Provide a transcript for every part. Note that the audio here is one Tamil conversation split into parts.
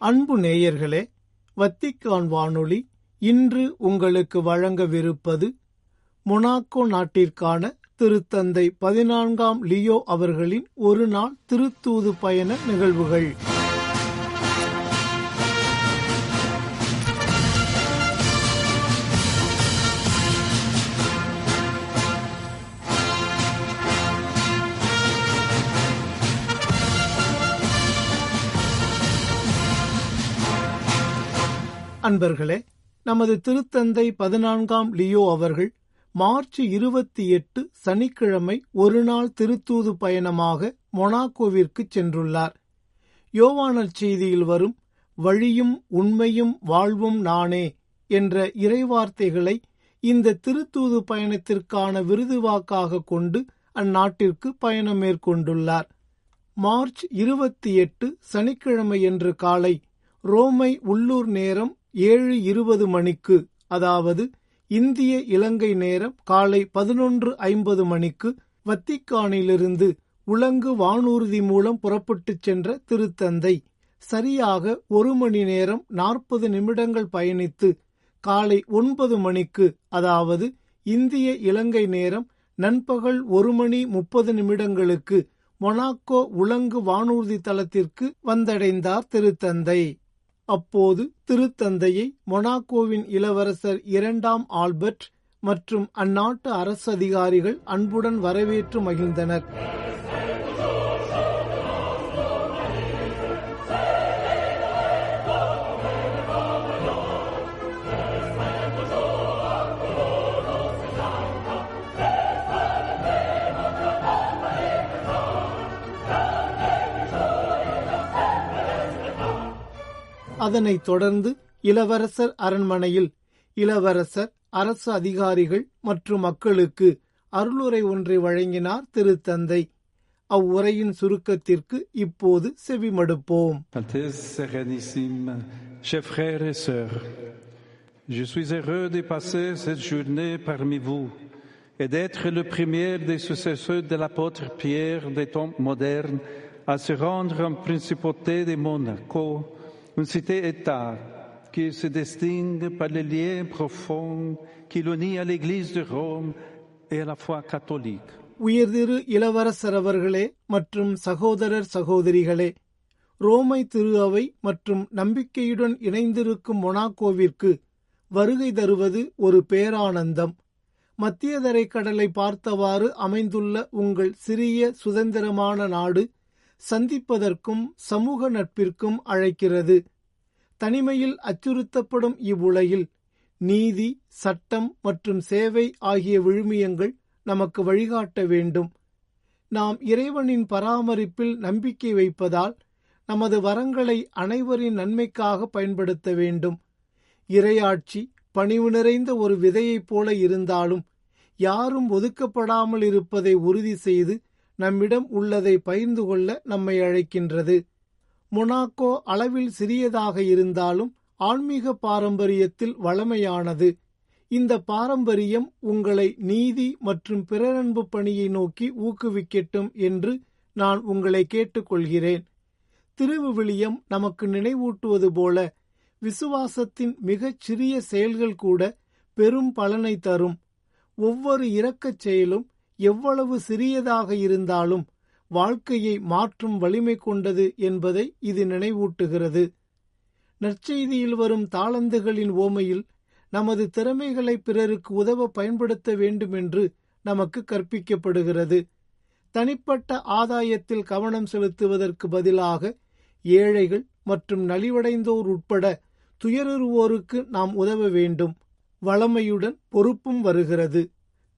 அன்பு நேயர்களே, வத்திக்கான் வானொலி இன்று உங்களுக்கு வழங்கவிருப்பது மொனாக்கோ நாட்டிற்கான திருத்தந்தை 14ஆம் லியோ அவர்களின் ஒரு நாள் திருத்தூது பயண நிகழ்வுகள். அன்பர்களே, நமது திருத்தந்தை 14ஆம் லியோ அவர்கள் மார்ச் 28 சனிக்கிழமை ஒரு நாள் திருத்தூது பயணமாக மொனாக்கோவிற்கு சென்றுள்ளார். யோவான் செய்தியில் வரும் வழியும் உண்மையும் வாழ்வும் நானே என்ற இறைவார்த்தைகளை இந்த திருத்தூது பயணத்திற்கான விருதுவாக்காக கொண்டு அந்நாட்டிற்கு பயணம் மேற்கொண்டுள்ளார். மார்ச் 28 சனிக்கிழமையன்று காலை ரோமை உள்ளூர் நேரம் 7:20 மணிக்கு, அதாவது இந்திய இலங்கை நேரம் காலை 11:50 மணிக்கு வத்திக்கானிலிருந்து உலங்கு வானூர்தி மூலம் புறப்பட்டுச் சென்ற திருத்தந்தை சரியாக 1 மணி நேரம் 40 நிமிடங்கள் பயணித்து காலை 9 மணிக்கு, அதாவது இந்திய இலங்கை நேரம் நண்பகல் 1 மணி 30 நிமிடங்களுக்கு மொனாக்கோ உலங்கு வானூர்தி தளத்திற்கு வந்தடைந்தார் திருத்தந்தை. அப்போது திருத்தந்தையை மொனாக்கோவின் இளவரசர் 2ஆம் ஆல்பர்ட் மற்றும் அந்நாட்டு அரசு அதிகாரிகள் அன்புடன் வரவேற்று மகிழ்ந்தனர். அதனைத் தொடர்ந்து இளவரசர் அரண்மனையில் இளவரசர், அரசு அதிகாரிகள் மற்றும் மக்களுக்கு அருளுரை ஒன்றை வழங்கினார் திருத்தந்தை. அவ்வுரையின் சுருக்கத்திற்கு இப்போது செவிமடுப்போம். Chers frères et sœurs, je suis heureux de passer cette journée parmi vous et d'être le premier des successeurs de l'apôtre Pierre des temps modernes à se rendre en principauté de Monaco, une cité-État qui se distingue par les liens profonds qui l'unit à l'Église de Rome et à la foi catholique. உயர்திரு இளவரசர் அவர்களே மற்றும் சகோதரர் சகோதரிகளே, ரோமை திரு அவை மற்றும் நம்பிக்கையுடன் இணைந்திருக்கும் மொனாக்கோவிற்கு வருகை தருவது ஒரு பேரானந்தம். மத்திய தரை கடலை பார்த்தவாறு அமைந்துள்ள உங்கள் சிறிய சுதந்திரமான நாடு சந்திப்பதற்கும் சமூக நட்பிற்கும் அழைக்கிறது. தனிமையில் அச்சுறுத்தப்படும் இவ்வுலகில் நீதி, சட்டம் மற்றும் சேவை ஆகிய விழுமியங்கள் நமக்கு வழிகாட்ட வேண்டும். நாம் இறைவனின் பராமரிப்பில் நம்பிக்கை வைப்பதால் நமது வரங்களை அனைவரின் நன்மைக்காக பயன்படுத்த வேண்டும். இறையாட்சி பணிவு நிறைந்த ஒரு விதையைப் போல இருந்தாலும் யாரும் ஒதுக்கப்படாமல் இருப்பதை உறுதி செய்து நம்மிடம் உள்ளதை பகிர்ந்து கொள்ள நம்மை அழைக்கின்றது. மொனாக்கோ அளவில் சிறியதாக இருந்தாலும் ஆன்மீக பாரம்பரியத்தில் வளமையானது. இந்த பாரம்பரியம் உங்களை நீதி மற்றும் பிறரன்பு பணியை நோக்கி ஊக்குவிக்கட்டும் என்று நான் உங்களை கேட்டுக்கொள்கிறேன். திருவிவிலியம் நமக்கு நினைவூட்டுவது போல விசுவாசத்தின் மிகச் சிறிய செயல்கள் கூட பெரும் பலனை தரும். ஒவ்வொரு இரக்கச் செயலும் எவ்வளவு சிறியதாக இருந்தாலும் வாழ்க்கையை மாற்றும் வலிமை கொண்டது என்பதை இது நினைவூட்டுகிறது. நற்செய்தியில் வரும் தாளந்துகளின் ஓமையில் நமது திறமைகளை பிறருக்கு உதவ பயன்படுத்த வேண்டும் என்று நமக்கு கற்பிக்கப்படுகிறது. தனிப்பட்ட ஆதாயத்தில் கவனம் செலுத்துவதற்கு பதிலாக ஏழைகள் மற்றும் நலிவடைந்தோர் உட்பட துயருவோருக்கு நாம் உதவ வேண்டும். வளமையுடன் பொறுப்பும் வருகிறது.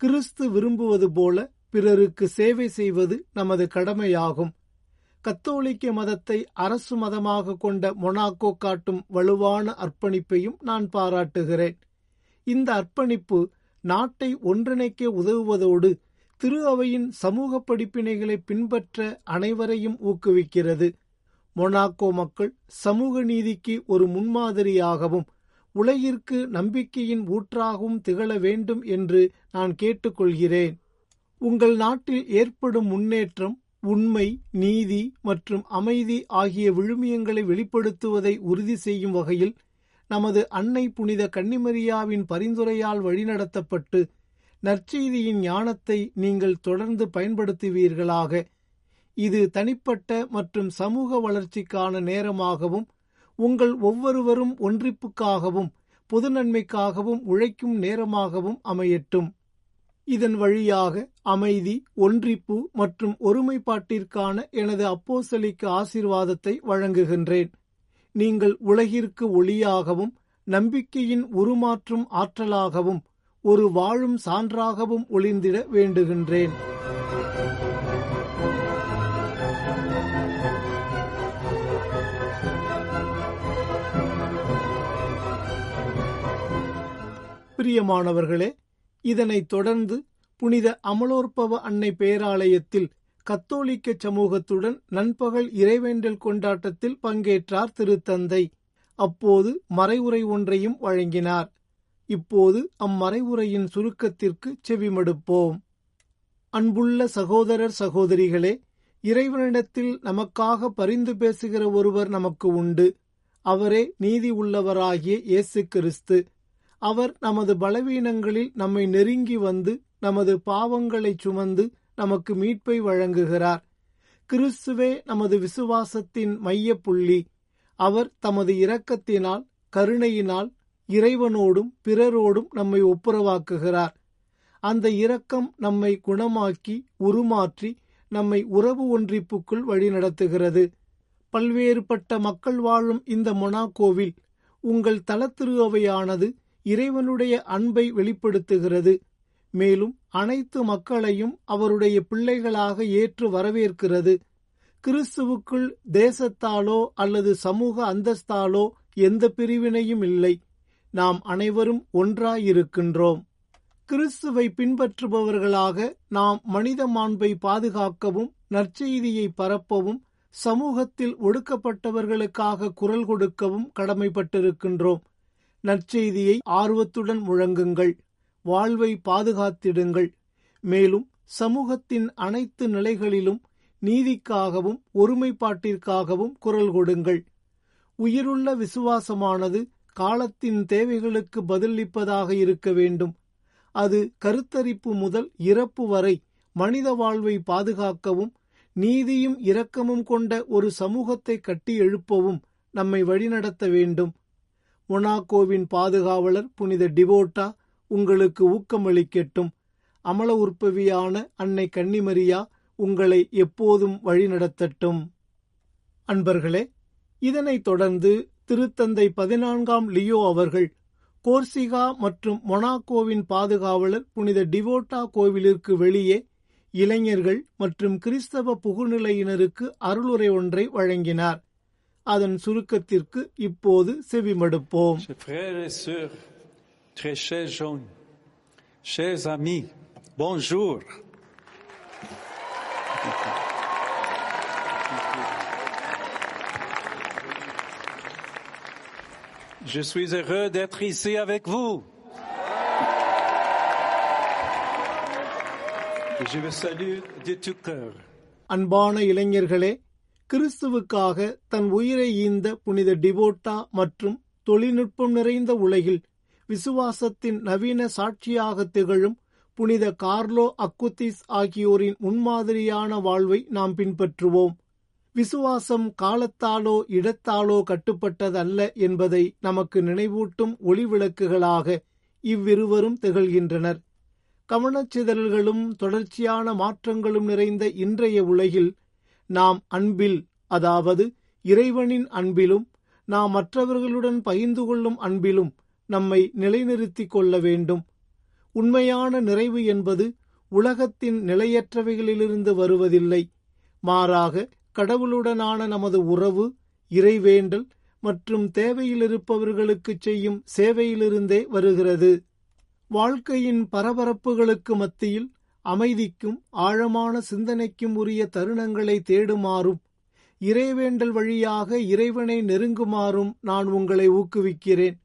கிறிஸ்து விரும்புவது போல பிறருக்கு சேவை செய்வது நமது கடமையாகும். கத்தோலிக்க மதத்தை அரசு மதமாக கொண்ட மொனாக்கோ காட்டும் வலுவான அர்ப்பணிப்பையும் நான் பாராட்டுகிறேன். இந்த அர்ப்பணிப்பு நாட்டை ஒன்றிணைக்க உதவுவதோடு திரு அவையின் சமூக படிப்பினைகளை பின்பற்ற அனைவரையும் ஊக்குவிக்கிறது. மொனாக்கோ மக்கள் சமூக நீதிக்கு ஒரு முன்மாதிரியாகவும் உலகிற்கு நம்பிக்கையின் ஊற்றாகவும் திகழ வேண்டும் என்று நான் கேட்டுக்கொள்கிறேன். உங்கள் நாட்டில் ஏற்படும் முன்னேற்றம் உண்மை, நீதி மற்றும் அமைதி ஆகிய விழுமியங்களை வெளிப்படுத்துவதை உறுதி செய்யும் வகையில் நமது அன்னை புனித கன்னிமரியாவின் பரிந்துரையால் வழிநடத்தப்பட்டு நற்செய்தியின் ஞானத்தை நீங்கள் தொடர்ந்து பயன்படுத்துவீர்களாக. இது தனிப்பட்ட மற்றும் சமூக வளர்ச்சிக்கான நேரமாகவும் உங்கள் ஒவ்வொருவரும் ஒன்றிப்புக்காகவும் பொது நன்மைக்காகவும் உழைக்கும் நேரமாகவும் அமையட்டும். இதன் வழியாக அமைதி, ஒன்றிப்பு மற்றும் ஒருமைப்பாட்டிற்கான எனது அப்போஸ்தலிக்க ஆசீர்வாதத்தை வழங்குகின்றேன். நீங்கள் உலகிற்கு ஒளியாகவும் நம்பிக்கையின் உருமாற்றும் ஆற்றலாகவும் ஒரு வாழும் சான்றாகவும் ஒளிர்ந்திட வேண்டுகின்றேன். பிரியமானவர்களே, இதனைத் தொடர்ந்து புனித அமலோற்பவ அன்னை பேராலயத்தில் கத்தோலிக்க சமூகத்துடன் நண்பகல் இறைவேண்டல் கொண்டாட்டத்தில் பங்கேற்றார் திருத்தந்தை. அப்போது மறைவுரை ஒன்றையும் வழங்கினார். இப்போது அம்மறைவுரையின் சுருக்கத்திற்கு செவிமடுப்போம். அன்புள்ள சகோதரர் சகோதரிகளே, இறைவனிடத்தில் நமக்காக பரிந்து பேசுகிற ஒருவர் நமக்கு உண்டு. அவரே நீதி உள்ளவராகிய இயேசு கிறிஸ்து. அவர் நமது பலவீனங்களில் நம்மை நெருங்கி வந்து நமது பாவங்களை சுமந்து நமக்கு மீட்பை வழங்குகிறார். கிறிஸ்துவே நமது விசுவாசத்தின் மைய புள்ளி. அவர் தமது இரக்கத்தினால், கருணையினால் இறைவனோடும் பிறரோடும் நம்மை ஒப்புரவாக்குகிறார். அந்த இரக்கம் நம்மை குணமாக்கி உருமாற்றி நம்மை உறவு ஒன்றிப்புக்குள் வழிநடத்துகிறது. பல்வேறுபட்ட மக்கள் வாழும் இந்த மொனாக்கோவில் உங்கள் தலத்திரு அவையானது இறைவனுடைய அன்பை வெளிப்படுத்துகிறது. மேலும் அனைத்து மக்களையும் அவருடைய பிள்ளைகளாக ஏற்று வரவேற்கிறது. கிறிஸ்துவுக்குள் தேசத்தாலோ அல்லது சமூக அந்தஸ்தாலோ எந்த பிரிவினையும் இல்லை. நாம் அனைவரும் ஒன்றாயிருக்கின்றோம். கிறிஸ்துவை பின்பற்றுபவர்களாக நாம் மனித மாண்பை பாதுகாக்கவும் நற்செய்தியை பரப்பவும் சமூகத்தில் ஒடுக்கப்பட்டவர்களுக்காக குரல் கொடுக்கவும் கடமைப்பட்டிருக்கின்றோம். நற்செய்தியை ஆர்வத்துடன் முழங்குங்கள். வாழ்வை பாதுகாத்திடுங்கள். மேலும் சமூகத்தின் அனைத்து நிலைகளிலும் நீதிக்காகவும் ஒருமைப்பாட்டிற்காகவும் குரல் கொடுங்கள். உயிருள்ள விசுவாசமானது காலத்தின் தேவைகளுக்கு பதிலளிப்பதாக இருக்க வேண்டும். அது கருத்தரிப்பு முதல் இறப்பு வரை மனித வாழ்வை பாதுகாக்கவும் நீதியும் இரக்கமும் கொண்ட ஒரு சமூகத்தை கட்டி எழுப்பவும் நம்மை வழிநடத்த வேண்டும். மொனாக்கோவின் பாதுகாவலர் புனித டிவோட்டா உங்களுக்கு ஊக்கமளிக்கட்டும். அமல உற்பவியான அன்னை கன்னிமரியா உங்களை எப்போதும் வழிநடத்தட்டும். அன்பர்களே, இதனைத் தொடர்ந்து திருத்தந்தை 14ஆம் லியோ அவர்கள் கோர்சிகா மற்றும் மொனாக்கோவின் பாதுகாவலர் புனித டிவோட்டா கோவிலிற்கு வெளியே இளைஞர்கள் மற்றும் கிறிஸ்தவ புகுநிலையினருக்கு அருளுரை ஒன்றை வழங்கினார். அதன் சுருக்கத்திற்கு இப்போது செவிமடுப்போம். Frères et sœurs, très chers jeunes, chers amis, bonjour. Je suis heureux d'être ici avec vous. Je vous salue de tout cœur. அன்பான இளைஞர்களே, கிறிஸ்துவுக்காக தன் உயிரை ஈந்த புனித டிவோட்டா மற்றும் தொழில்நுட்பம் நிறைந்த உலகில் விசுவாசத்தின் நவீன சாட்சியாக திகழும் புனித கார்லோ அக்குத்திஸ் ஆகியோரின் முன்மாதிரியான வாழ்வை நாம் பின்பற்றுவோம். விசுவாசம் காலத்தாலோ இடத்தாலோ கட்டுப்பட்டதல்ல என்பதை நமக்கு நினைவூட்டும் ஒளிவிளக்குகளாக இவ்விருவரும் திகழ்கின்றனர். கவனச்சிதறல்களும் தொடர்ச்சியான மாற்றங்களும் நிறைந்த இன்றைய உலகில் நாம் அன்பில், அதாவது இறைவனின் அன்பிலும் நாம் மற்றவர்களுடன் பகிர்ந்து கொள்ளும் அன்பிலும் நம்மை நிலைநிறுத்திக் கொள்ள வேண்டும். உண்மையான நிறைவு என்பது உலகத்தின் நிலையற்றவைகளிலிருந்து வருவதில்லை. மாறாக கடவுளுடனான நமது உறவு, இறைவேண்டல் மற்றும் தேவையிலிருப்பவர்களுக்கு செய்யும் சேவையிலிருந்தே வருகிறது. வாழ்க்கையின் பரபரப்புகளுக்கு மத்தியில் அமைதிக்கும் ஆழமான சிந்தனைக்கும் உரிய தருணங்களை தேடுமாறும் இறைவேண்டல் வழியாக இறைவனை நெருங்குமாறும் நான் உங்களை ஊக்குவிக்கிறேன்.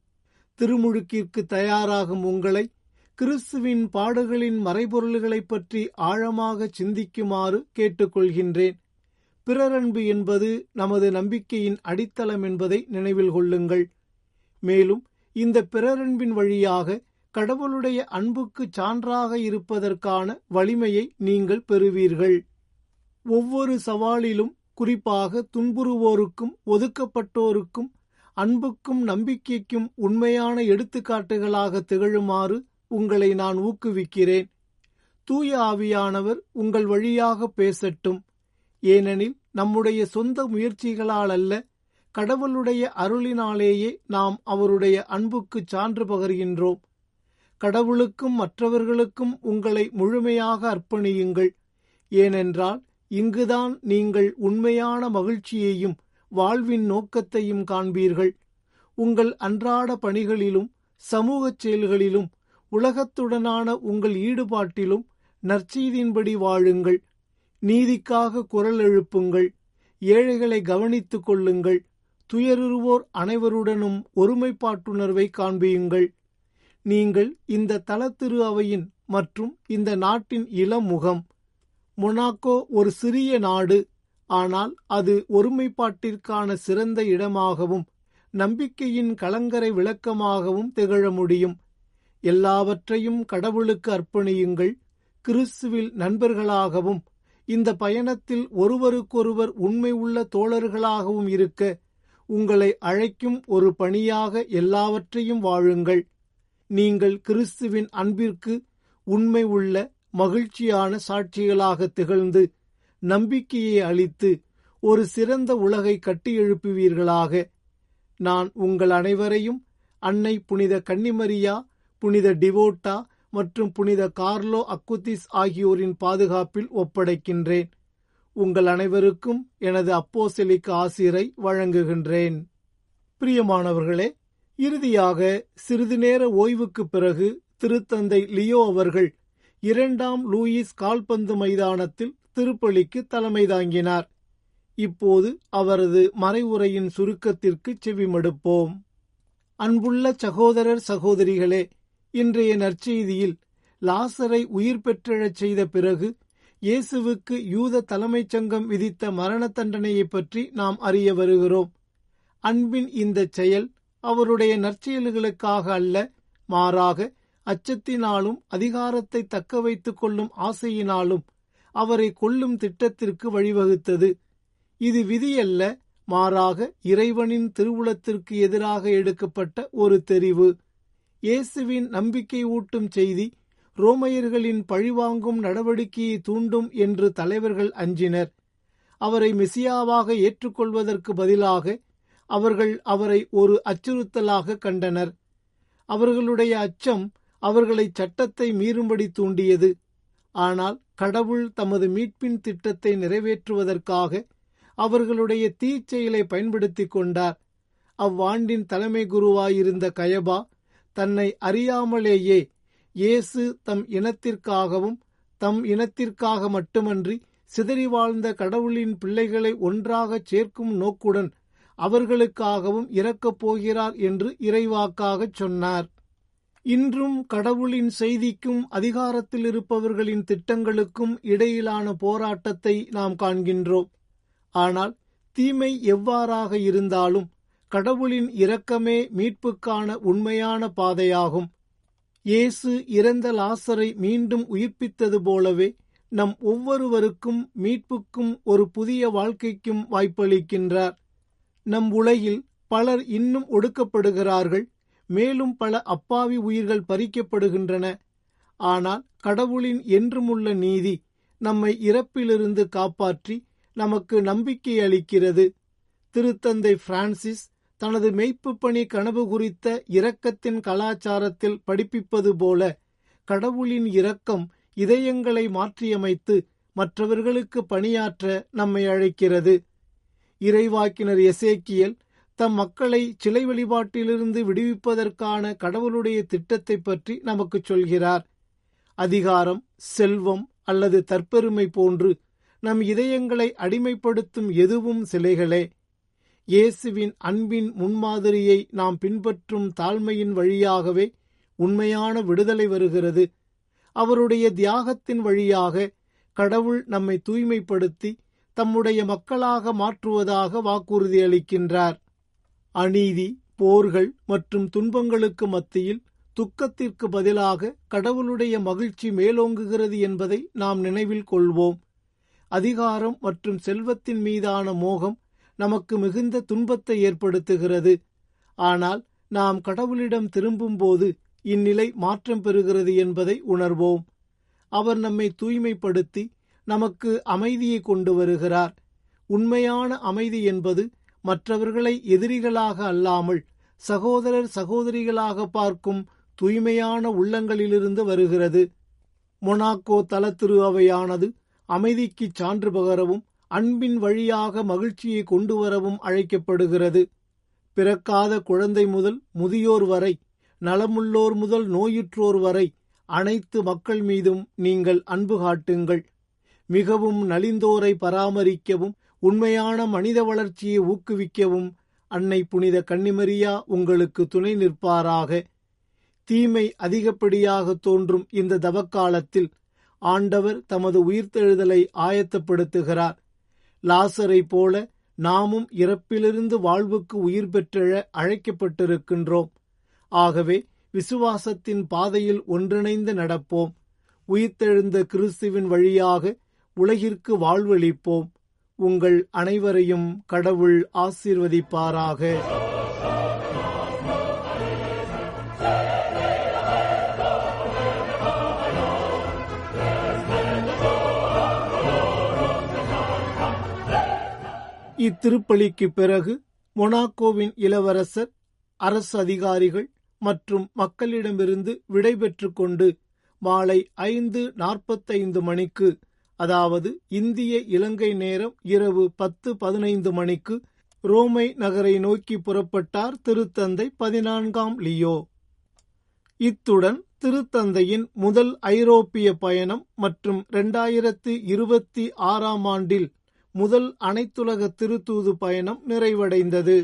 திருமுழுக்கிற்கு தயாராகும் உங்களை கிறிஸ்துவின் பாடுகளின் மறைபொருள்களைப் பற்றி ஆழமாக சிந்திக்குமாறு கேட்டுக்கொள்கின்றேன். பிறரன்பு என்பது நமது நம்பிக்கையின் அடித்தளம் என்பதை நினைவில் கொள்ளுங்கள். மேலும் இந்த பிறரன்பின் வழியாக கடவுளுடைய அன்புக்கு சான்றாக இருப்பதற்கான வலிமையை நீங்கள் பெறுவீர்கள். ஒவ்வொரு சவாலிலும், குறிப்பாக துன்புறுவோருக்கும் ஒதுக்கப்பட்டோருக்கும் அன்புக்கும் நம்பிக்கைக்கும் உண்மையான எடுத்துக்காட்டுகளாக திகழுமாறு உங்களை நான் ஊக்குவிக்கிறேன். தூய ஆவியானவர் உங்கள் வழியாக பேசட்டும். ஏனெனில் நம்முடைய சொந்த முயற்சிகளால் அல்ல, கடவுளுடைய அருளினாலேயே நாம் அவருடைய அன்புக்கு சான்று பகர்கின்றோம். கடவுளுக்கும் மற்றவர்களுக்கும் உங்களை முழுமையாக அர்ப்பணியுங்கள். ஏனென்றால் இங்குதான் நீங்கள் உண்மையான மகிழ்ச்சியையும் வாழ்வின் நோக்கத்தையும் காண்பீர்கள். உங்கள் அன்றாட பணிகளிலும் சமூகச் செயல்களிலும் உலகத்துடனான உங்கள் ஈடுபாட்டிலும் நற்செய்தியின்படி வாழுங்கள். நீதிக்காக குரல் எழுப்புங்கள். ஏழைகளை கவனித்துக் கொள்ளுங்கள். துயருறுவோர் அனைவருடனும் ஒருமைப்பாட்டுணர்வை காண்பியுங்கள். நீங்கள் இந்த தலத்திரு அவையின் மற்றும் இந்த நாட்டின் இளமுகம். மொனாக்கோ ஒரு சிறிய நாடு, ஆனால் அது ஒருமைப்பாட்டிற்கான சிறந்த இடமாகவும் நம்பிக்கையின் கலங்கரை விளக்கமாகவும் திகழ முடியும். எல்லாவற்றையும் கடவுளுக்கு அர்ப்பணியுங்கள். கிறிஸ்துவில் நண்பர்களாகவும் இந்த பயணத்தில் ஒருவருக்கொருவர் உண்மை உள்ள தோழர்களாகவும் இருக்க உங்களை அழைக்கும் ஒரு பணியாக எல்லாவற்றையும் வாழுங்கள். நீங்கள் கிறிஸ்துவின் அன்பிற்கு உண்மை உள்ள மகிழ்ச்சியான சாட்சிகளாக திகழ்ந்து நம்பிக்கையை அளித்து ஒரு சிறந்த உலகை கட்டியெழுப்புவீர்களாக. நான் உங்கள் அனைவரையும் அன்னை புனித கன்னிமரியா, புனித டிவோட்டா மற்றும் புனித கார்லோ அக்குதிஸ் ஆகியோரின் பாதுகாப்பில் ஒப்படைக்கின்றேன். உங்கள் அனைவருக்கும் எனது அப்போஸ்தலிக் ஆசிரை வழங்குகின்றேன். பிரியமானவர்களே, இறுதியாக சிறிது நேர ஓய்வுக்கு பிறகு திருத்தந்தை லியோ அவர்கள் 2ஆம் லூயிஸ் கால்பந்து மைதானத்தில் திருப்பலிக்கு தலைமை தாங்கினார். இப்போது அவரது மறைவுரையின் சுருக்கத்திற்கு செவிமடுப்போம். அன்புள்ள சகோதரர் சகோதரிகளே, இன்றைய நற்செய்தியில் லாசரை உயிர் பெற்றெழச் செய்த பிறகு இயேசுவுக்கு யூத தலைமைச் சங்கம் விதித்த மரண தண்டனையை பற்றி நாம் அறிய வருகிறோம். அன்பின் இந்த செயல் அவருடைய நற்செயல்களுக்காக அல்ல, மாறாக அச்சத்தினாலும் அதிகாரத்தை தக்க வைத்துக் கொள்ளும் ஆசையினாலும் அவரை கொல்லும் திட்டத்திற்கு வழிவகுத்தது. இது விதியல்ல, மாறாக இறைவனின் திருவுளத்திற்கு எதிராக எடுக்கப்பட்ட ஒரு தெரிவு. இயேசுவின் நம்பிக்கை ஊட்டும் செய்தி ரோமையர்களின் பழிவாங்கும் நடவடிக்கையை தூண்டும் என்று தலைவர்கள் அஞ்சினர். அவரை மெசியாவாக ஏற்றுக்கொள்வதற்கு பதிலாக அவர்கள் அவரை ஒரு அச்சுறுத்தலாக கண்டனர். அவர்களுடைய அச்சம் அவர்களை சட்டத்தை மீறும்படி தூண்டியது. ஆனால் கடவுள் தமது மீட்பின் திட்டத்தை நிறைவேற்றுவதற்காக அவர்களுடைய தீச்செயலை பயன்படுத்திக் கொண்டார். அவ்வாண்டின் தலைமை குருவாயிருந்த கயபா தன்னை அறியாமலேயே இயேசு தம் இனத்திற்காகவும் தம் இனத்திற்காக மட்டுமன்றி சிதறி வாழ்ந்த கடவுளின் பிள்ளைகளை ஒன்றாகச் சேர்க்கும் நோக்குடன் அவர்களுக்காகவும் இறக்கப் போகிறார் என்று இறைவாக்காகச் சொன்னார். இன்றும் கடவுளின் செய்திக்கும் அதிகாரத்தில் இருப்பவர்களின் திட்டங்களுக்கும் இடையிலான போராட்டத்தை நாம் காண்கின்றோம். ஆனால் தீமை எவ்வாறாக இருந்தாலும் கடவுளின் இரக்கமே மீட்புக்கான உண்மையான பாதையாகும். இயேசு இறந்த லாசரை மீண்டும் உயிர்ப்பித்தது போலவே நம் ஒவ்வொருவருக்கும் மீட்புக்கும் ஒரு புதிய வாழ்க்கைக்கும் வாய்ப்பளிக்கின்றார். நம் உலகில் பலர் இன்னும் ஒடுக்கப்படுகிறார்கள். மேலும் பல அப்பாவி உயிர்கள் பறிக்கப்படுகின்றன. ஆனால் கடவுளின் என்றுமுள்ள நீதி நம்மை இறப்பிலிருந்து காப்பாற்றி நமக்கு நம்பிக்கை அளிக்கிறது. திருத்தந்தை பிரான்சிஸ் தனது மெய்ப்பு பணி கனவு குறித்த இரக்கத்தின் கலாச்சாரத்தில் படிப்பிப்பது போல கடவுளின் இரக்கம் இதயங்களை மாற்றியமைத்து மற்றவர்களுக்கு பணியாற்ற நம்மை அழைக்கிறது. இறைவாக்கினர் எசேக்கியேல் தம் மக்களை சிலை வழிபாட்டிலிருந்து விடுவிப்பதற்கான கடவுளுடைய திட்டத்தை பற்றி நமக்கு சொல்கிறார். அதிகாரம், செல்வம் அல்லது தற்பெருமை போன்று நம் இதயங்களை அடிமைப்படுத்தும் எதுவும் சிலைகளே. இயேசுவின் அன்பின் முன்மாதிரியை நாம் பின்பற்றும் தாழ்மையின் வழியாகவே உண்மையான விடுதலை வருகிறது. அவருடைய தியாகத்தின் வழியாக கடவுள் நம்மை தூய்மைப்படுத்தி தம்முடைய மக்களாக மாற்றுவதாக வாக்குறுதி அளிக்கின்றார். அநீதி, போர்கள் மற்றும் துன்பங்களுக்கு மத்தியில் துக்கத்திற்கு பதிலாக கடவுளுடைய மகிழ்ச்சி மேலோங்குகிறது என்பதை நாம் நினைவில் கொள்வோம். அதிகாரம் மற்றும் செல்வத்தின் மீதான மோகம் நமக்கு மிகுந்த துன்பத்தை ஏற்படுத்துகிறது. ஆனால் நாம் கடவுளிடம் திரும்பும்போது இந்நிலை மாற்றம் பெறுகிறது என்பதை உணர்வோம். அவர் நம்மை தூய்மைப்படுத்தி நமக்கு அமைதியை கொண்டு வருகிறார். உண்மையான அமைதி என்பது மற்றவர்களை எதிரிகளாக அல்லாமல் சகோதரர் சகோதரிகளாக பார்க்கும் தூய்மையான உள்ளங்களிலிருந்து வருகிறது. மொனாக்கோ தல திரு அவையானது அமைதிக்கு சான்று பகரவும் அன்பின் வழியாக மகிழ்ச்சியை கொண்டு வரவும் அழைக்கப்படுகிறது. பிறக்காத குழந்தை முதல் முதியோர் வரை, நலமுள்ளோர் முதல் நோயுற்றோர் வரை அனைத்து மக்கள் மீதும் நீங்கள் அன்பு காட்டுங்கள். மிகவும் நலிந்தோரை பராமரிக்கவும் உண்மையான மனித வளர்ச்சியை ஊக்குவிக்கவும் அன்னை புனித கன்னிமரியா உங்களுக்கு துணை நிற்பாராக. தீமை அதிகப்படியாக தோன்றும் இந்த தவக்காலத்தில் ஆண்டவர் தமது உயிர்த்தெழுதலை ஆயத்தப்படுத்துகிறார். லாசரை போல நாமும் இறப்பிலிருந்து வாழ்வுக்கு உயிர் பெற்றெழ அழைக்கப்பட்டிருக்கின்றோம். ஆகவே விசுவாசத்தின் பாதையில் ஒன்றிணைந்து நடப்போம். உயிர்த்தெழுந்த கிறிஸ்துவின் வழியாக உலகிற்கு வாழ்வளிப்போம். உங்கள் அனைவரையும் கடவுள் ஆசீர்வதிப்பாராக. இத்திருப்பலிக்கு பிறகு மொனாக்கோவின் இளவரசர், அரசு அதிகாரிகள் மற்றும் மக்களிடமிருந்து விடைபெற்று கொண்டு மாலை 5:45 மணிக்கு, அதாவது இந்திய இலங்கை நேரம் இரவு 10:15 மணிக்கு ரோமை நகரை நோக்கி புறப்பட்டார் திருத்தந்தை 14ஆம் லியோ. இத்துடன் திருத்தந்தையின் முதல் ஐரோப்பிய பயணம் மற்றும் 2026ஆம் ஆண்டில் முதல் அனைத்துலக திருத்தூது பயணம் நிறைவடைந்தது.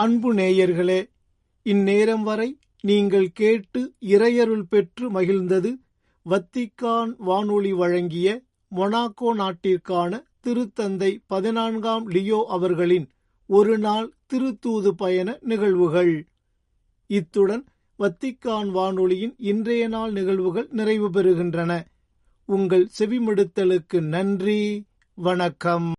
அன்பு நேயர்களே, இந்நேரம் வரை நீங்கள் கேட்டு இறையருள் பெற்று மகிழ்ந்தது வத்திக்கான் வானொலி வழங்கிய மொனாக்கோ நாட்டிற்கான திருத்தந்தை 14ஆம் லியோ அவர்களின் ஒரு நாள் திருத்தூது பயண நிகழ்வுகள். இத்துடன் வத்திக்கான் வானொலியின் இன்றைய நாள் நிகழ்வுகள் நிறைவு பெறுகின்றன. உங்கள் செவிமடுத்தலுக்கு நன்றி. வணக்கம்.